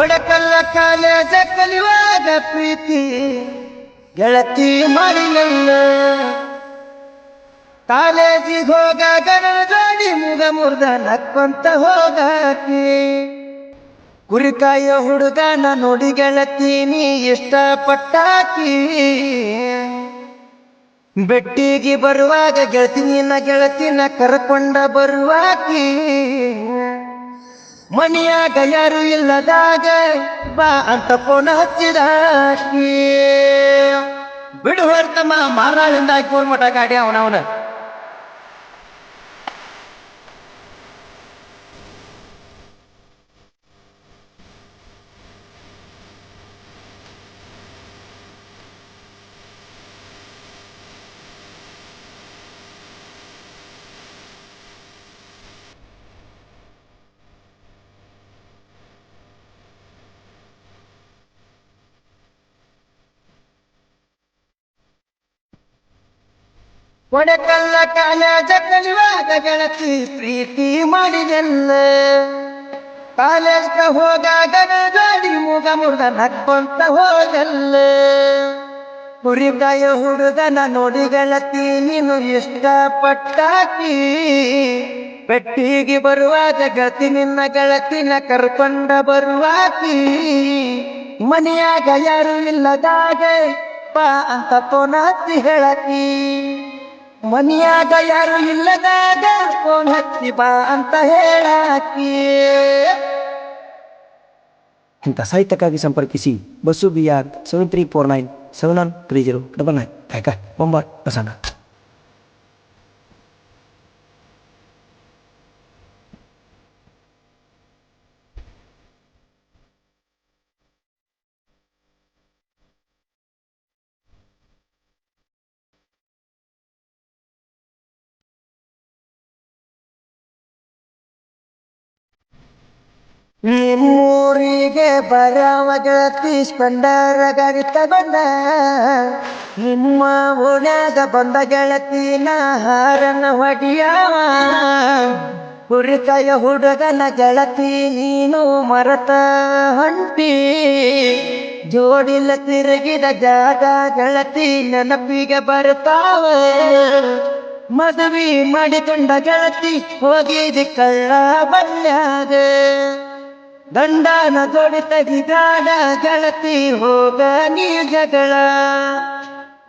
ಒಡಕಲ್ಲ college ಕಲಿಯುವಾಗ ಪ್ರೀತಿ ಗೆಳತಿ ಮಾಡಿಲ್ಲ. ಕಾಲೇಜಿಗೆ ಹೋಗಾಗ ನನ್ನ ಜೋಡಿ ಮುಗ ಮುರ್ದ ನಕ್ಕೊಂತ ಹೋಗಾಕಿ. ಕುರಿಕಾಯ ಹುಡುಗನ ನೋಡಿ ಗೆಳತಿ ನೀ ಇಷ್ಟಪಟ್ಟಾಕಿ. ಬೆಟ್ಟಿಗೆ ಬರುವಾಗ ಗೆಳತಿನ ಕರ್ಕೊಂಡ ಬರುವಾಕಿ. ಮನಿಯಾಗ ಯಾರು ಇಲ್ಲದಾಗ ಬಾ ಅಂತ ಫೋನ್ ಹಚ್ಚಿದಾಕಿ. ಬಿಡು ಹೊರ್ತಮ್ಮ ಮಾರಾಳಿಂದ ಫೋನ್ ಮಠ ಗಾಡಿ ಅವನವನ. ಒಡಕಲ್ಲ ಕಾಲೇಜ ಕಲಿಯುವಾಗ ಗೆಳತಿ ಪ್ರೀತಿ ಮಾಡಿದೆಲ್ಲ. ಕಾಲೇಜ್ಗ ಹೋಗಾಗ ಗಾಡಿ ಮುಗ ಮುರ್ದ ನಕ್ಕೊಂತ ಹೋದಲ್ಲ. ಕುರಿಗಾಯ ಹುಡುಗನ ನೋಡಿ ಗೆಳತಿ ನೀನು ಇಷ್ಟಪಟ್ಟಾಕಿ. ಬೆಟ್ಟಿಗೆ ಬರುವಾಗ ಗೆಳತಿನ ಕರ್ಕೊಂಡ ಬರುವಾಕಿ. ಮನೆಯಾಗ ಯಾರು ಇಲ್ಲದಾಗ ಬಾ ಅಂತ ಫೋನ್ ಹಚ್ಚಿ ಹೇಳಕಿ. ಮನಿಯಾಗ ಯಾರು ಇಲ್ಲದಾಗ ಫೋನ್ ಹಚ್ಚಿ ಬಾ ಅಂತ ಹೇಳಾಕಿ. ಇಂಥ ಸಾಹಿತ್ಯಕ್ಕಾಗಿ ಸಂಪರ್ಕಿಸಿ ಬಸ್ಸು BR 7349713099 ಕಾಯಕ ಬೊಂಬಾಟ್ ಬಸಣ್ಣ. ನಿಮ್ಮೂರಿಗೆ ಬರವ ಗೆಳತಿ ಸ್ಪೆಂಡರ ಗಾಡಿ ತಗೊಂಡ. ನಿಮ್ಮ ಓಣ್ಯಾಗ ಬಂದ ಗೆಳತಿನ ಹಾರನ ಹೊಡಿಯವ. ಕುರಿಕಾಯ ಹುಡುಗನ ಗೆಳತಿ ನೀನು ಮರತ ಹೊಂಟಿ. ಜೋಡಿಲ ತಿರುಗಿದ ಜಾಗ ಗೆಳತಿ ನೆನಪಿಗೆ ಬರ್ತಾವ. ಮದುವೆ ಮಾಡಿಕೊಂಡ ಗೆಳತಿ ಹೋಗಿದ ಕಳ್ಳ ಬಲ್ಯಾಗ. ಗಂಡನ ಜೋಡಿ ತೆಗಿದಾಡ ಗೆಳತಿ ಹೋಗ ನೀ ಜಗಳ.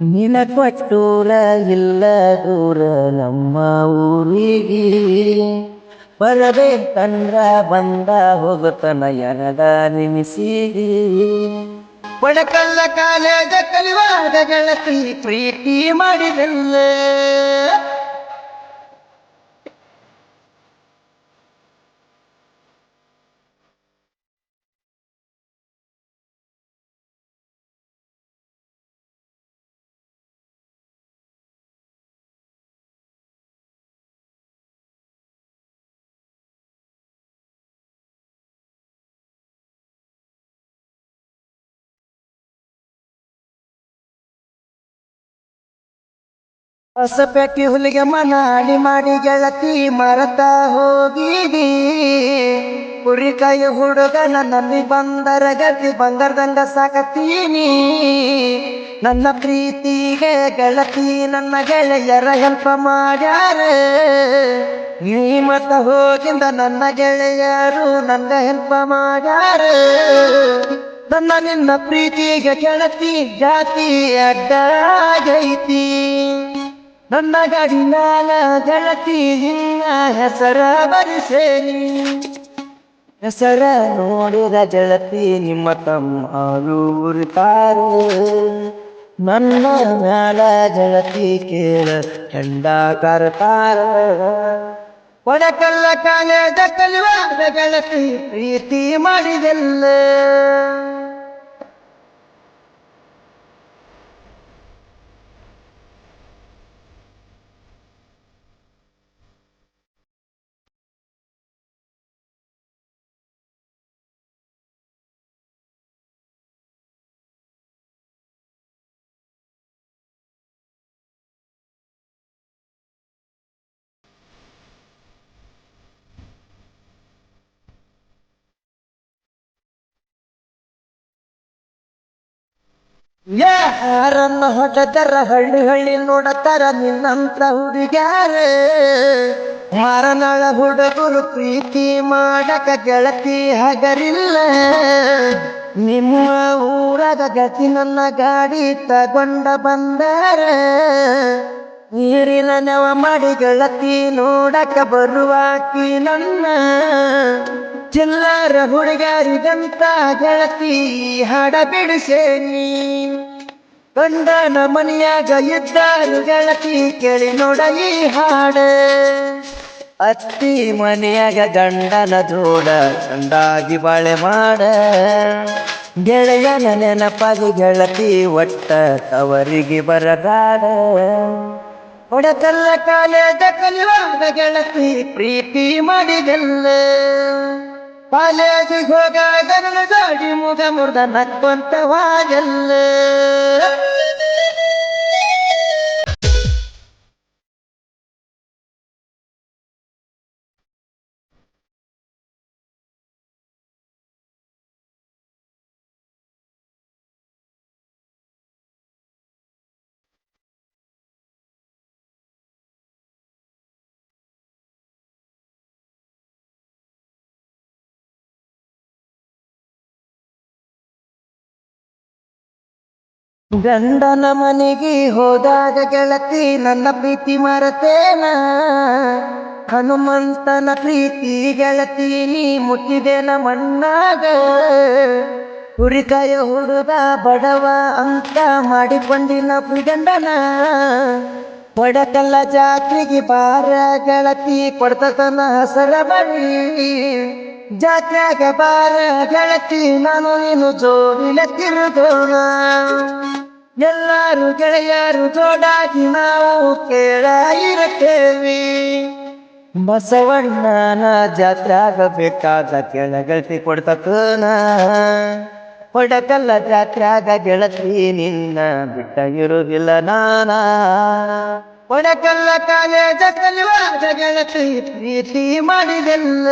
ನಿನ ಕೊಟ್ಟೂರ ಇಲ್ಲ ದೂರ ನಮ್ಮ ಊರಿಗೆ. ಬರಬೇಕಂದ್ರ ಬಂದ ಹೋಗುತ್ತನ ಎನದ ನಿಮಿಸಿಗೆ. ಒಡಕಲ್ಲ ಕಾಲೇಜ ಕಲಿಯುವಾಗ ಗೆಳತಿ ಪ್ರೀತಿ ಮಾಡಿದಲ್ಲ. ಹೊಸಪೇಟೆ ಹುಲಿಗೆ ಮನಾಡಿ ಮಾಡಿ ಗೆಳತಿ ಮರತ ಹೋಗಿದಿ. ಕುರಿಕಾಯ ಹುಡುಗನ ನಂಬಿ ಬಂದರ ಗತಿ ಬಂಗಾರದಂಗ ಸಾಕತೀನಿ. ನನ್ನ ಪ್ರೀತಿಗೆ ಗೆಳತಿ ನನ್ನ ಗೆಳೆಯರ ಹೆಲ್ಪ್ ಮಾಡ್ಯಾರ. ನೀ ಮತ್ತ ಹೋಗಿಂದ ನನ್ನ ಗೆಳೆಯರು ನನ್ನ ಹೆಲ್ಪ್ ಮಾಡ್ಯಾರ. ನನ್ನ ನಿನ್ನ ಪ್ರೀತಿಗೆ ಗೆಳತಿ ಜಾತಿ ಅಡ್ಡಾಗೈತಿ. ನನ್ನ ಗಾಡಿ ಮ್ಯಾಲ ಗೆಳತಿ ನಿನ್ನ ಹೆಸರ ಬರಿಸೇನಿ. ಹೆಸರ ನೋಡಿದ ಗೆಳತಿ ನಿಮ್ಮ ತಮ್ಮರು ಉರಿತಾರ. ನನ್ನ ಮ್ಯಾಲ ಗೆಳತಿ ಕೇಳ ಹೆಂಡ ಕರ್ತಾರ. ಒಡಕಲ್ಲ ಕಾಲೇಜ ಕಲಿಯುವಾಗ ಗೆಳತಿ ಪ್ರೀತಿ ಮಾಡಿದೆಲ್ಲ. ಯಾರನ್ನ ಹೊಡೆದರ ಹಳ್ಳಿ ಹಳ್ಳಿ ನೋಡತ್ತಾರ ನಿನ್ನಂತ ಹುಡುಗ್ಯಾರ ಮಾರನಾಳ ಹುಡುಗರು ಪ್ರೀತಿ ಮಾಡಕ ಗೆಳತಿ ಹಗರಿಲ್ಲ ನಿಮ್ಮ ಊರಾಗ ಗತಿ ನನ್ನ ಗಾಡಿ ತಗೊಂಡ ಬಂದಾರ ನೀರಿನ ನೆವ ಮಾಡಿ ಗೆಳತಿ ನೋಡಕ ಬರುವಾಕಿ ನನ್ನ ಚಿಲ್ಲರ ಹುಡುಗರಿಗಂತ ಗೆಳತಿ ಹಾಡ ಬಿಡಿಸೇನಿ ಗಂಡನ ಮನೆಯಾಗ ಇದ್ದಾರು ಗೆಳತಿ ಕೇಳಿ ನೋಡ ಈ ಹಾಡ ಅತ್ತಿ ಮನೆಯಾಗ ಗಂಡನ ಜೋಡ ಗಂಡಾಗಿ ಬಾಳೆ ಮಾಡ ಗೆಳೆಯನ ನೆನಪಾಗಿ ಗೆಳತಿ ಒಟ್ಟ ತವರಿಗೆ ಬರದಾಡ ಹೊಡೆತಲ್ಲ ಕಾಲೇಜ ಕಲಿಯುವಾಗ ಗೆಳತಿ ಪ್ರೀತಿ ಮಾಡಿದಲ್ಲ ಕಾಲೇಜಿಗೆ ಹೋಗಾಗ ನನ್ನ ಗಾಡಿ ಮುಗ ಮುರ್ದ ನಕ್ಕೊಂತವಾಗಲ್ಲ ಗಂಡನ ಮನೆಗೆ ಹೋದಾಗ ಗೆಳತಿ ನನ್ನ ಪ್ರೀತಿ ಮರತೇನ ಹನುಮಂತನ ಪ್ರೀತಿ ಗೆಳತಿ ನೀ ಮುಟ್ಟಿದೇನ ಮಣ್ಣಾಗ ಹುರಿಕಾಯ ಹುಡುಗ ಬಡವ ಅಂತ ಮಾಡಿಕೊಂಡಿನ ಗಂಡನ ಕೊಡಕಲ್ಲ ಜಾತ್ರೆಗೆ ಬಾರ ಗೆಳತಿ ಕೊಡ್ತತನ ಹಸರ ಬರಿ ಜಾತ್ರೆಗ ಬಾರ ಗೆಳತಿ ನಾನು ನೀನು ಜೋಡಿನ ತಿರುಗೋಣ ಎಲ್ಲಾರು ಗೆಳೆಯರು ಜೋಡಾಗಿ ನಾವು ಕೇಳ ಇರುತ್ತೇವಿ ಬಸವಣ್ಣನ ಜಾತ್ರೆಗ ಬೇಕಾದ ಗೆಳತಿ ಕೊಡ್ತತನ ಕೊಡಕಲ್ಲ ಜಾತ್ರೆಗ ಗೆಳತಿ ನಿನ್ನ ಬಿಟ್ಟ ಇರುವುದಿಲ್ಲ ನಾನ ಕೊಡಕಲ್ಲ ಕಾಲೇಜ ಕಲಿಯುವಾಗ ಗೆಳತಿ ಪ್ರೀತಿ ಮಾಡಿದೆಲ್ಲ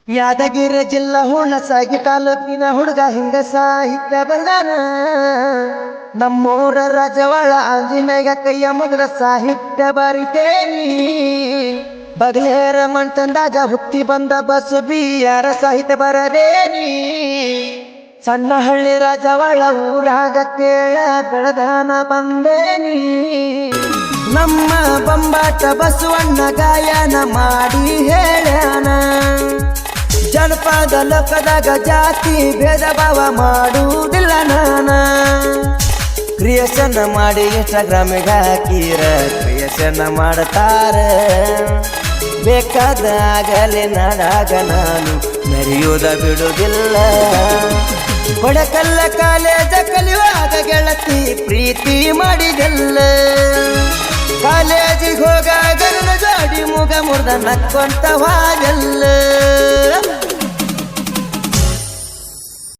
ಯಾದಗಿರಿ ಜಿಲ್ಲಾ ಹುಣಸಾಗಿ ತಾಲೂಕಿನ ಹುಡುಗ ಹಿಂಗ ಸಾಹಿತ್ಯ ಬಂದಾನ ನಮ್ಮೂರ ರಾಜವಾಳ ಆಂಜನೇಯ ಕೈಯ ಮುಗಿದ ಸಾಹಿತ್ಯ ಬರಿತೇನಿ ಬಗಲೇರ ಮಂಟಂದಾಗ ಹುಟ್ಟಿ ಬಂದ ಬಸು ಬಿಯಾರ ಸಾಹಿತ್ಯ ಬರದೇನಿ ಸಣ್ಣ ಹಳ್ಳಿ ರಾಜವಾಳ ಊರಾಗ ಕೇಳ ಬೆಳದಾನ ಬಂದೇನಿ ನಮ್ಮ ಬೊಂಬಾಟ ಬಸವಣ್ಣ ಗಾಯನ ಮಾಡಿ ಹೇಳ್ಯಾನ ಜನಪದ ಲೋಕದಾಗ ಜಾತಿ ಭೇದ ಭಾವ ಮಾಡುವುದಿಲ್ಲ ನಾನ ಕ್ರಿಯೇಷನ್ ಮಾಡಿ ಇನ್ಸ್ಟಾಗ್ರಾಮಿಗೆ ಹಾಕಿರ ಕ್ರಿಯೇಷನ್ ಮಾಡ್ತಾರ ಬೇಕಾದ ಆಗಲೇ ನಾಡಾಗ ನಾನು ಮೆರೆಯುವುದ ಬಿಡುವುದಿಲ್ಲ ಕೊಡಕಲ್ಲ ಕಾಲೇಜ ಕಲಿಯುವಾಗ ಗೆಳತಿ ಪ್ರೀತಿ ಮಾಡಿದೆಲ್ಲ ಕಾಲೇಜಿಗೆ ಹೋಗಾಗ ನನ್ನ ಗಾಡಿ ಮುಗ ಮುರ್ದ ನಕ್ಕೊಂತವಾಗಲ್ಲ